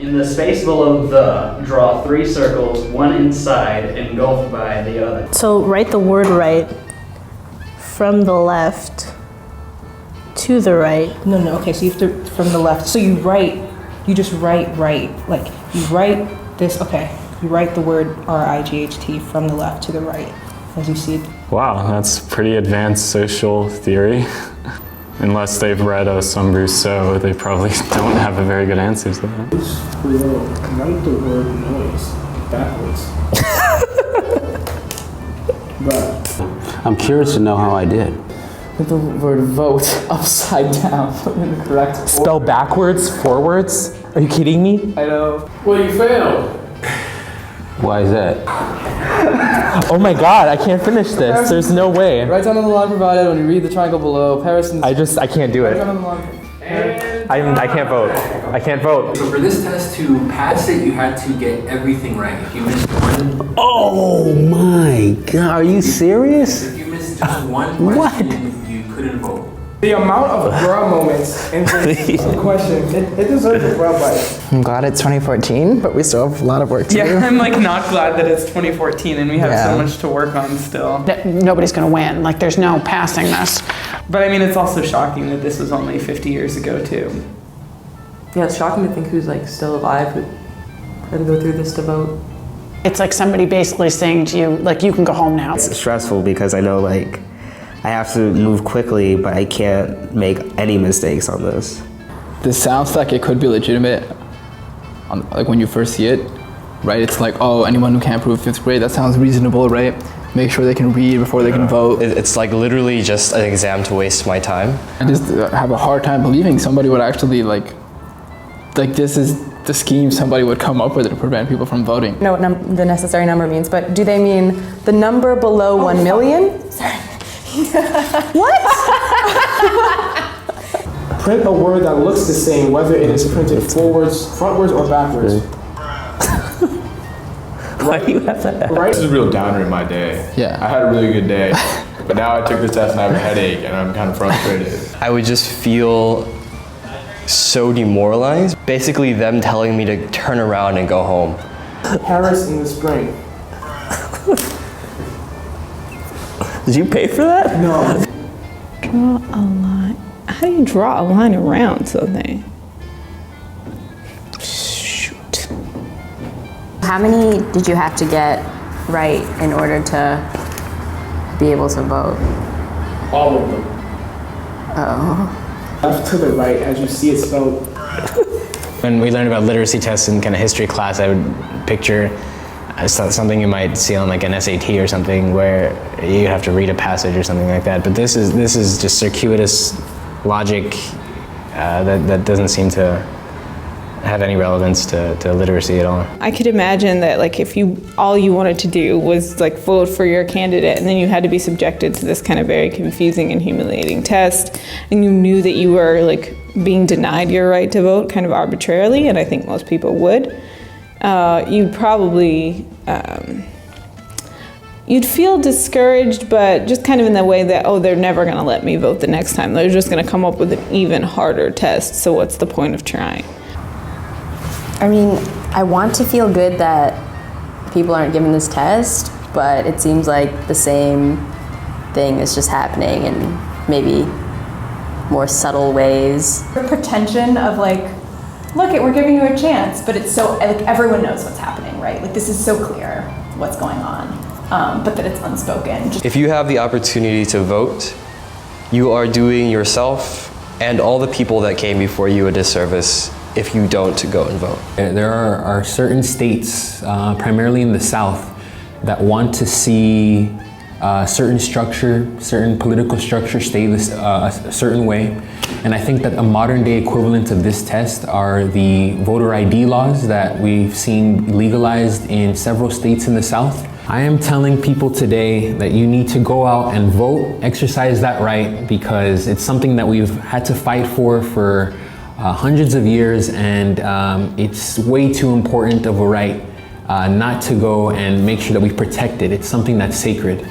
In the space below the, draw 3 circles, one inside, engulfed by the other. So write the word right from the left to the right. No, okay, so you have to, from the left. So you just write right. Like, you write this, okay. You write the word R-I-G-H-T from the left to the right, as you see it. Wow, that's pretty advanced social theory. Unless they've read some Rousseau, they probably don't have a very good answer to that. Write the word noise backwards. But I'm curious to know how I did. Put the word vote upside down in the correct. Spell backwards, forwards? Are you kidding me? I know. well, you failed. Why is that? Oh my god, I can't finish this. There's no way. Write down on the line provided when you read the triangle below. Paris and I can't do it. Write down on the line. I can't vote. I can't vote. So for this test to pass it, you had to get everything right. If you missed one, Oh my God, are you serious? if you missed just one question, you couldn't vote. The amount of bruh moments in this question, it deserves a bruh bite. I'm glad it's 2014, but we still have a lot of work to do. Yeah, I'm like not glad that it's 2014 and we have so much to work on still. Nobody's gonna win, like there's no passing this. But I mean, it's also shocking that this was only 50 years ago too. Yeah, it's shocking to think who's like still alive who had to go through this to vote. It's like somebody basically saying to you, like, you can go home now. It's stressful because I know like I have to move quickly, but I can't make any mistakes on this. This sounds like it could be legitimate, like when you first see it, right? It's like, oh, anyone who can't prove 5th grade, that sounds reasonable, right? Make sure they can read before they can vote. It's like literally just an exam to waste my time. I just have a hard time believing somebody would actually like this is the scheme somebody would come up with to prevent people from voting. Know what the necessary number means, but do they mean the number below 1 million? Sorry. What? Print a word that looks the same, whether it is printed forwards, frontwards, or backwards. Why do you have that? Right? This is a real downer in my day. Yeah. I had a really good day, but now I took the test and I have a headache and I'm kind of frustrated. I would just feel so demoralized. Basically them telling me to turn around and go home. Paris in the spring. Did you pay for that? No. Draw a line. How do you draw a line around something? Shoot. How many did you have to get right in order to be able to vote? All of them. Oh. Left to the right, as you see it spelled. When we learned about literacy tests in kind of history class, I would picture something you might see on like an SAT or something where you have to read a passage or something like that. But this is just circuitous logic that doesn't seem to have any relevance to literacy at all. I could imagine that like if all you wanted to do was like vote for your candidate and then you had to be subjected to this kind of very confusing and humiliating test and you knew that you were like being denied your right to vote kind of arbitrarily, and I think most people would, you'd probably you'd feel discouraged, but just kind of in the way that, oh, they're never gonna let me vote the next time. They're just gonna come up with an even harder test, so what's the point of trying? I mean, I want to feel good that people aren't giving this test, but it seems like the same thing is just happening in maybe more subtle ways. The pretension of like, look, we're giving you a chance, but it's so, like everyone knows what's happening, right? Like this is so clear what's going on, but that it's unspoken. If you have the opportunity to vote, you are doing yourself and all the people that came before you a disservice if you don't go and vote. There are certain states, primarily in the South, that want to see certain structure, certain political structure stay a certain way. And I think that a modern day equivalent of this test are the voter ID laws that we've seen legalized in several states in the South. I am telling people today that you need to go out and vote, exercise that right, because it's something that we've had to fight for hundreds of years, and it's way too important of a right not to go and make sure that we protect it. It's something that's sacred.